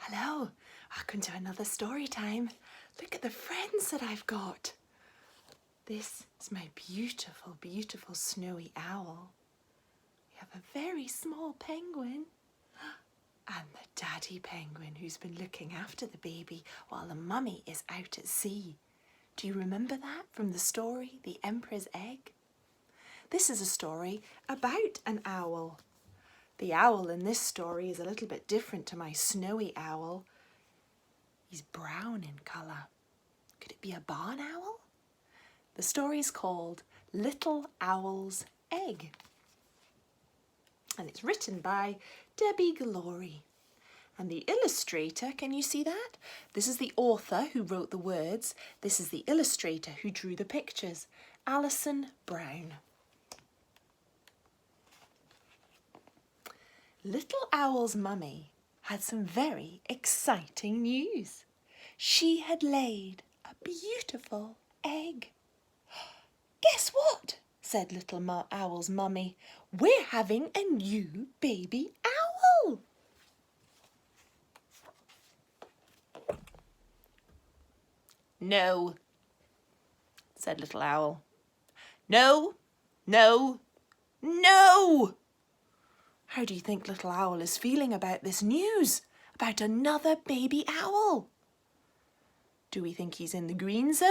Hello, welcome to another story time. Look at the friends that I've got. This is my beautiful, beautiful snowy owl. We have a very small penguin and the daddy penguin who's been looking after the baby while the mummy is out at sea. Do you remember that from the story, The Emperor's Egg? This is a story about an owl. The owl in this story is a little bit different to my snowy owl. He's brown in colour. Could it be a barn owl? The story's called Little Owl's Egg. And it's written by Debbie Glory. And the illustrator, can you see that? This is the author who wrote the words. This is the illustrator who drew the pictures, Alison Brown. Little Owl's mummy had some very exciting news. She had laid a beautiful egg. Guess what? Said Little Owl's mummy. We're having a new baby owl. No, said Little Owl. No, no, no! How do you think Little Owl is feeling about this news? About another baby owl? Do we think he's in the green zone?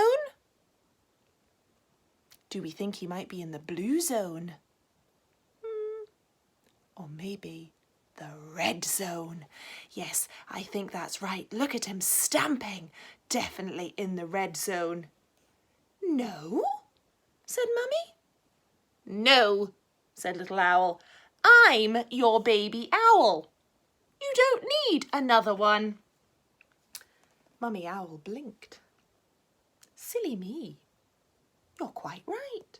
Do we think he might be in the blue zone? Or maybe the red zone? Yes, I think that's right. Look at him stamping. Definitely in the red zone. No, said Mummy. No, said Little Owl. I'm your baby owl. You don't need another one. Mummy Owl blinked. Silly me. You're quite right.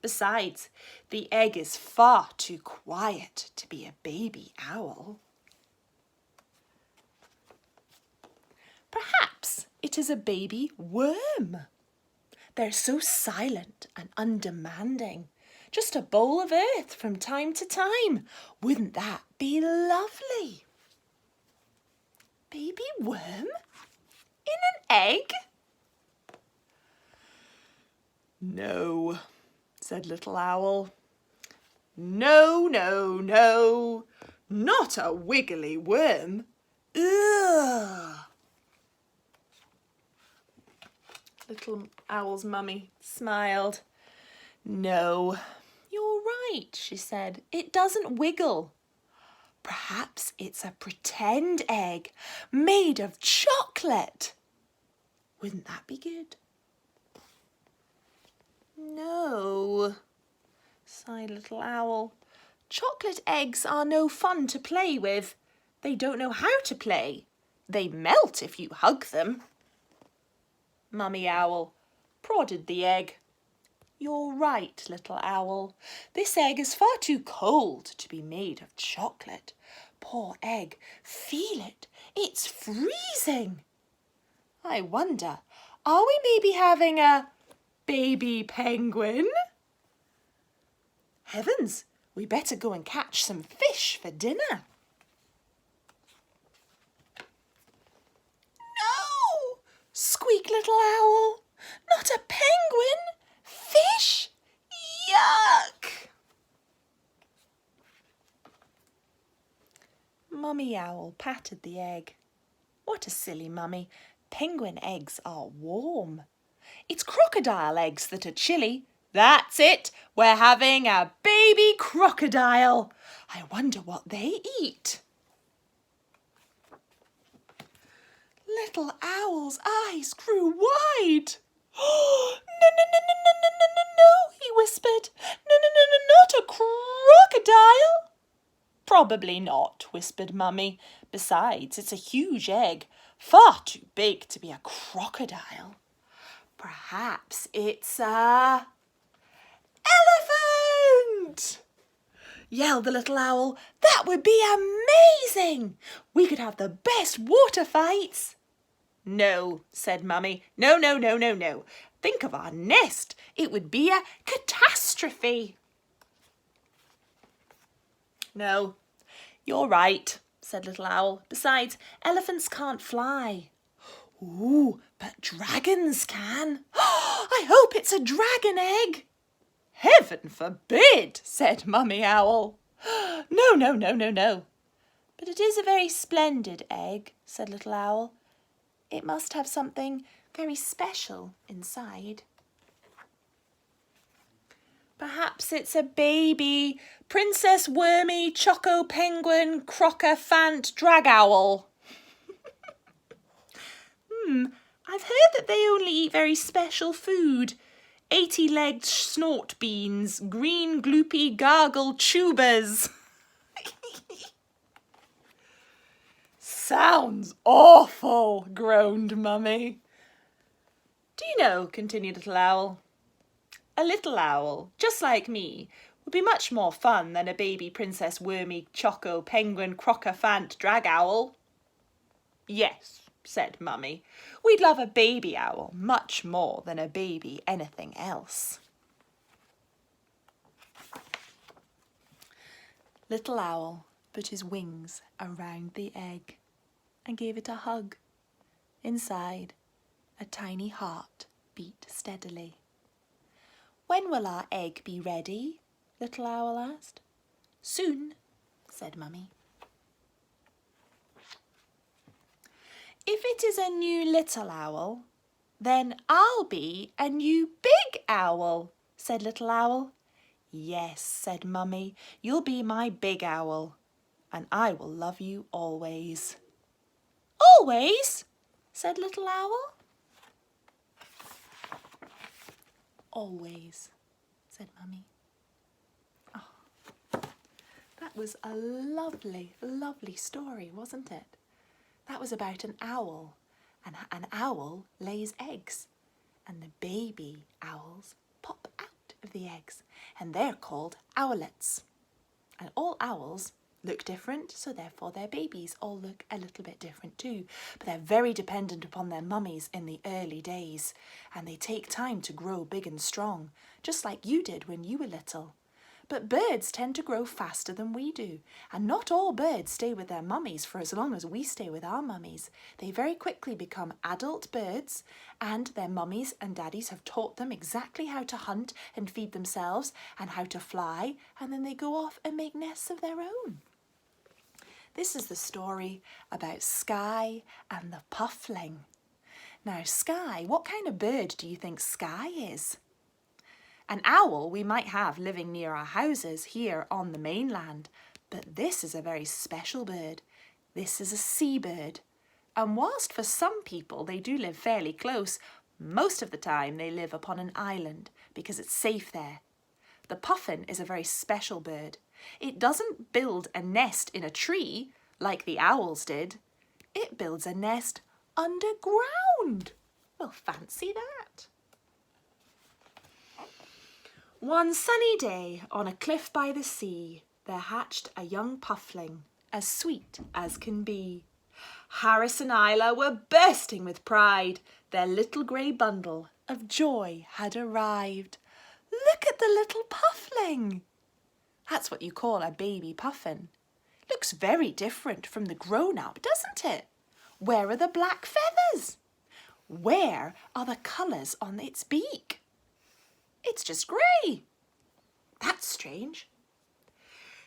Besides, the egg is far too quiet to be a baby owl. Perhaps it is a baby worm. They're so silent and undemanding. Just a bowl of earth from time to time. Wouldn't that be lovely? Baby worm in an egg? No, said Little Owl. No, no, no, not a wiggly worm. Ugh. Little Owl's mummy smiled. No, you're right, she said. It doesn't wiggle. Perhaps it's a pretend egg made of chocolate. Wouldn't that be good? No, sighed Little Owl. Chocolate eggs are no fun to play with. They don't know how to play. They melt if you hug them. Mummy Owl prodded the egg. You're right, Little Owl. This egg is far too cold to be made of chocolate. Poor egg, feel it. It's freezing. I wonder, are we maybe having a baby penguin? Heavens, we better go and catch some fish for dinner. No, squeaked Little Owl. Not a penguin. Fish? Yuck! Mummy Owl patted the egg. What a silly mummy. Penguin eggs are warm. It's crocodile eggs that are chilly. That's it. We're having a baby crocodile. I wonder what they eat. Little Owl's eyes grew wide. Oh, no, he whispered. No, not a crocodile. Probably not, whispered Mummy. Besides, it's a huge egg, far too big to be a crocodile. Perhaps it's a elephant, yelled the Little Owl. That would be amazing. We could have the best water fights. No, said Mummy. No. Think of our nest. It would be a catastrophe. No, you're right, said Little Owl. Besides, elephants can't fly. Ooh, but dragons can. I hope it's a dragon egg. Heaven forbid, said Mummy Owl. No, no, no, no, no. But it is a very splendid egg, said Little Owl. It must have something very special inside. Perhaps it's a baby Princess Wormy Choco Penguin Crocker Fant Drag Owl. I've heard that they only eat very special food. 80-legged snort beans, green gloopy gargle tubers. Sounds awful, groaned Mummy. Do you know, continued Little Owl, a little owl, just like me, would be much more fun than a baby Princess Wormy Choco Penguin Crocker Fant Drag Owl. Yes, said Mummy, we'd love a baby owl much more than a baby anything else. Little Owl put his wings around the egg and gave it a hug. Inside, a tiny heart beat steadily. When will our egg be ready? Little Owl asked. Soon, said Mummy. If it is a new little owl, then I'll be a new big owl, said Little Owl. Yes, said Mummy, you'll be my big owl, and I will love you always. Always? Said Little Owl. Always, said Mummy. Oh, that was a lovely, lovely story, wasn't it? That was about an owl, and an owl lays eggs, and the baby owls pop out of the eggs, and they're called owlets. And all owls look different, so therefore their babies all look a little bit different too. But they're very dependent upon their mummies in the early days, and they take time to grow big and strong, just like you did when you were little. But birds tend to grow faster than we do, and not all birds stay with their mummies for as long as we stay with our mummies. They very quickly become adult birds, and their mummies and daddies have taught them exactly how to hunt and feed themselves and how to fly, and then they go off and make nests of their own. This is the story about Skye and the Puffling. Now, Skye, what kind of bird do you think Skye is? An owl we might have living near our houses here on the mainland, but this is a very special bird. This is a seabird. And whilst for some people they do live fairly close, most of the time they live upon an island because it's safe there. The puffin is a very special bird. It doesn't build a nest in a tree like the owls did. It builds a nest underground. Well, fancy that. One sunny day on a cliff by the sea, there hatched a young puffling, as sweet as can be. Harris and Isla were bursting with pride. Their little grey bundle of joy had arrived. Look at the little puffling. That's what you call a baby puffin. Looks very different from the grown-up, doesn't it? Where are the black feathers? Where are the colours on its beak? It's just grey. That's strange.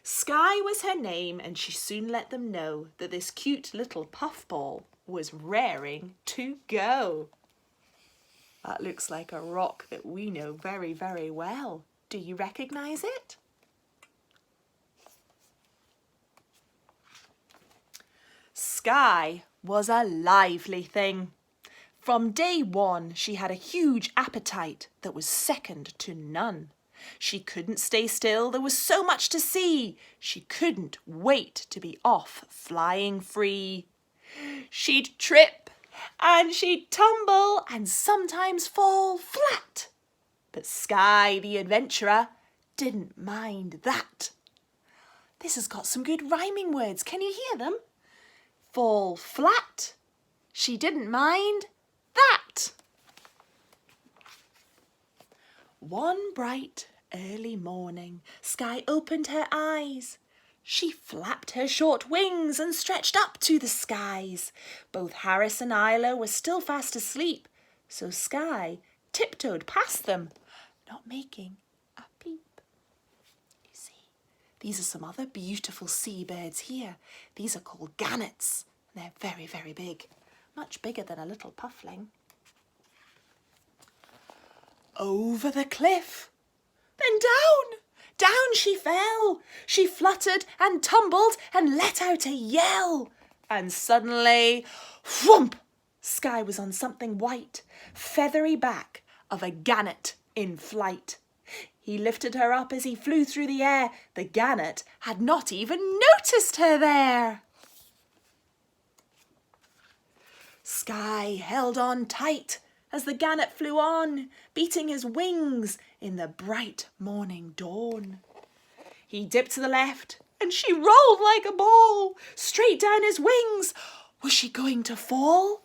Skye was her name, and she soon let them know that this cute little puffball was raring to go. That looks like a rock that we know very, very well. Do you recognise it? Skye was a lively thing. From day one, she had a huge appetite that was second to none. She couldn't stay still, there was so much to see. She couldn't wait to be off flying free. She'd trip and she'd tumble and sometimes fall flat. But Skye the adventurer didn't mind that. This has got some good rhyming words. Can you hear them? Fall flat. She didn't mind that. One bright early morning, Skye opened her eyes. She flapped her short wings and stretched up to the skies. Both Harris and Isla were still fast asleep, so Sky tiptoed past them, not making a peep. You see, these are some other beautiful seabirds here. These are called gannets. They're very, very big, much bigger than a little puffling. Over the cliff, then down she fell. She fluttered and tumbled and let out a yell. And suddenly, whoomp! Sky was on something white, feathery back of a gannet in flight. He lifted her up as he flew through the air. The gannet had not even noticed her there. Sky held on tight as the gannet flew on, beating his wings in the bright morning dawn. He dipped to the left and she rolled like a ball, straight down his wings. Was she going to fall?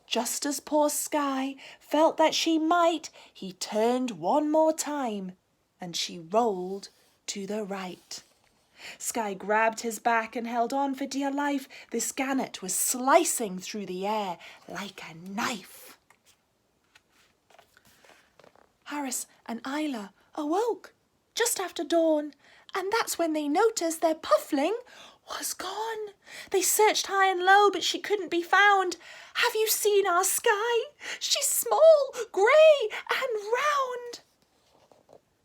Just as poor Sky felt that she might, he turned one more time and she rolled to the right. Sky grabbed his back and held on for dear life. This gannet was slicing through the air like a knife. Harris and Isla awoke just after dawn, and that's when they noticed their puffling was gone. They searched high and low, but she couldn't be found. Have you seen our Sky? She's small, grey and round.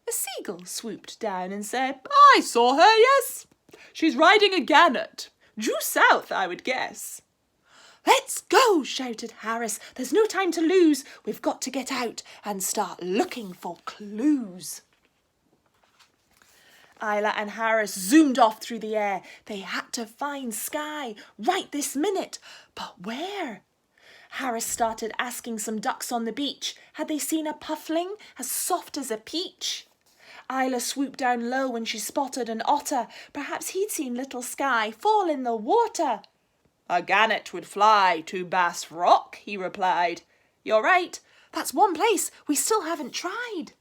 A seagull swooped down and said, I saw her, yes. She's riding a gannet. Due south, I would guess. Let's go, shouted Harris. There's no time to lose. We've got to get out and start looking for clues. Isla and Harris zoomed off through the air. They had to find Sky right this minute. But where? Harris started asking some ducks on the beach. Had they seen a puffling as soft as a peach? Isla swooped down low when she spotted an otter. Perhaps he'd seen little Sky fall in the water. A gannet would fly to Bass Rock, he replied. You're right, that's one place we still haven't tried.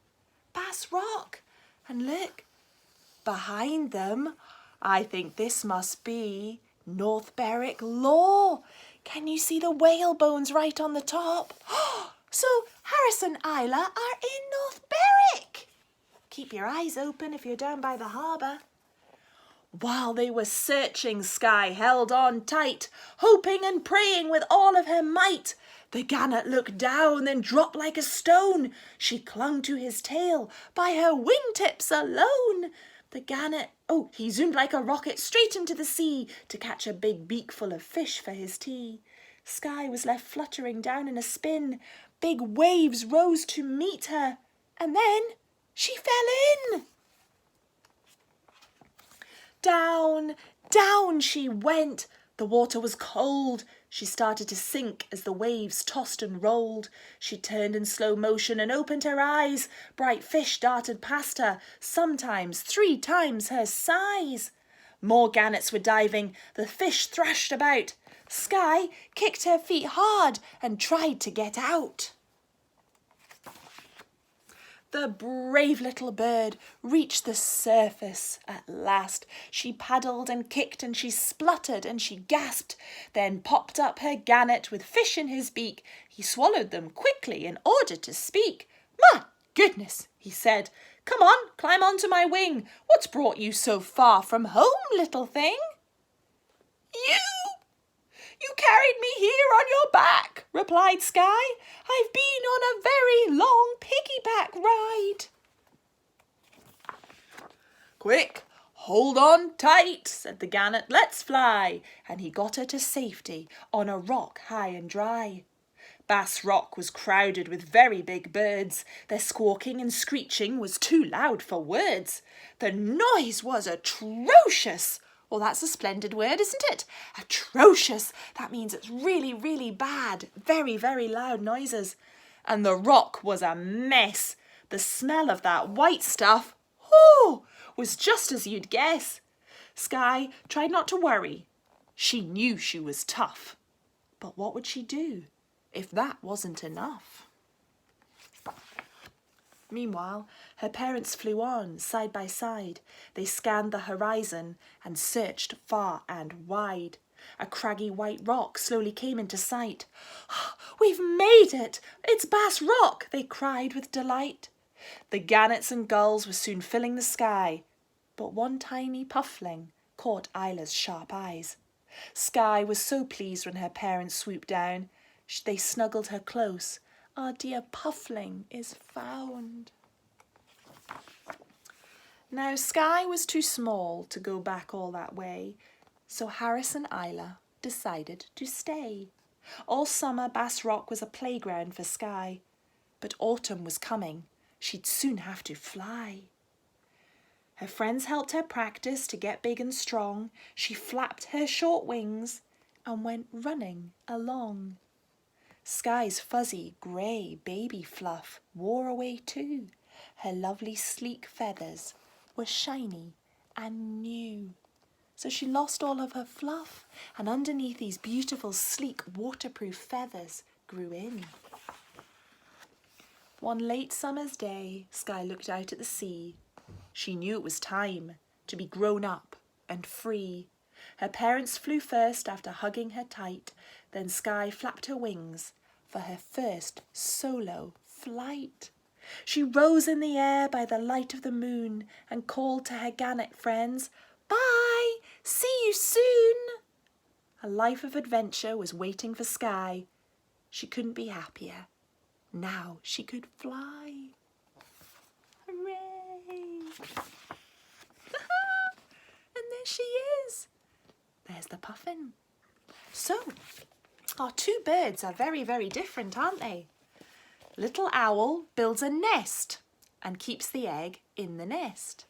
Bass Rock. And look, behind them, I think this must be North Berwick Law. Can you see the whale bones right on the top? So Harris and Isla are in North Berwick. Keep your eyes open if you're down by the harbour. While they were searching, Sky held on tight, hoping and praying with all of her might. The gannet looked down, then dropped like a stone. She clung to his tail by her wingtips alone. The gannet, he zoomed like a rocket straight into the sea to catch a big beakful of fish for his tea. Sky was left fluttering down in a spin. Big waves rose to meet her, and then she fell in. Down, down she went. The water was cold. She started to sink as the waves tossed and rolled. She turned in slow motion and opened her eyes. Bright fish darted past her, sometimes 3 times her size. More gannets were diving. The fish thrashed about. Sky kicked her feet hard and tried to get out. The brave little bird reached the surface at last. She paddled and kicked and she spluttered and she gasped, then popped up her gannet with fish in his beak. He swallowed them quickly in order to speak. My goodness, he said. Come on, climb onto my wing. What's brought you so far from home, little thing? You carried me here on your back, replied Sky. I've been on a very long piggyback ride. Quick, hold on tight, said the gannet. Let's fly. And he got her to safety on a rock high and dry. Bass Rock was crowded with very big birds. Their squawking and screeching was too loud for words. The noise was atrocious. Well, that's a splendid word, isn't it? Atrocious. That means it's really, really bad. Very, very loud noises. And the rock was a mess. The smell of that white stuff, was just as you'd guess. Sky tried not to worry. She knew she was tough. But what would she do if that wasn't enough? Meanwhile, her parents flew on, side by side. They scanned the horizon and searched far and wide. A craggy white rock slowly came into sight. "We've made it! It's Bass Rock!" they cried with delight. The gannets and gulls were soon filling the sky, but one tiny puffling caught Isla's sharp eyes. Skye was so pleased when her parents swooped down. They snuggled her close. "Our dear puffling is found." Now, Skye was too small to go back all that way, so Harris and Isla decided to stay. All summer, Bass Rock was a playground for Skye, but autumn was coming. She'd soon have to fly. Her friends helped her practice to get big and strong. She flapped her short wings and went running along. Skye's fuzzy, grey baby fluff wore away too. Her lovely sleek feathers were shiny and new. So she lost all of her fluff, and underneath these beautiful, sleek, waterproof feathers grew in. One late summer's day, Skye looked out at the sea. She knew it was time to be grown up and free. Her parents flew first after hugging her tight. Then Skye flapped her wings for her first solo flight. She rose in the air by the light of the moon and called to her gannet friends, "Bye! See you soon!" A life of adventure was waiting for Skye. She couldn't be happier. Now she could fly. Hooray! And there she is. There's the Puffin. So, our two birds are very, very different, aren't they? Little owl builds a nest and keeps the egg in the nest.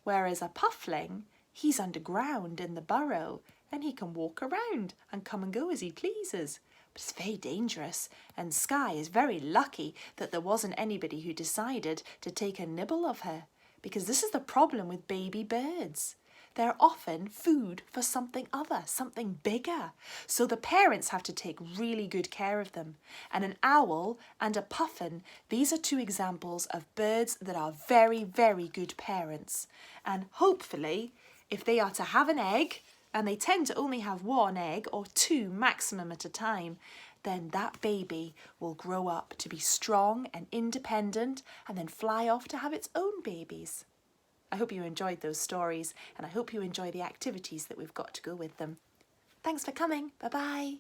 Whereas a puffling, he's underground in the burrow and he can walk around and come and go as he pleases. But it's very dangerous, and Skye is very lucky that there wasn't anybody who decided to take a nibble of her, because this is the problem with baby birds. They're often food for something other, something bigger. So the parents have to take really good care of them. And an owl and a puffin, these are two examples of birds that are very, very good parents. And hopefully, if they are to have an egg, and they tend to only have one egg or two maximum at a time, then that baby will grow up to be strong and independent and then fly off to have its own babies. I hope you enjoyed those stories, and I hope you enjoy the activities that we've got to go with them. Thanks for coming. Bye-bye.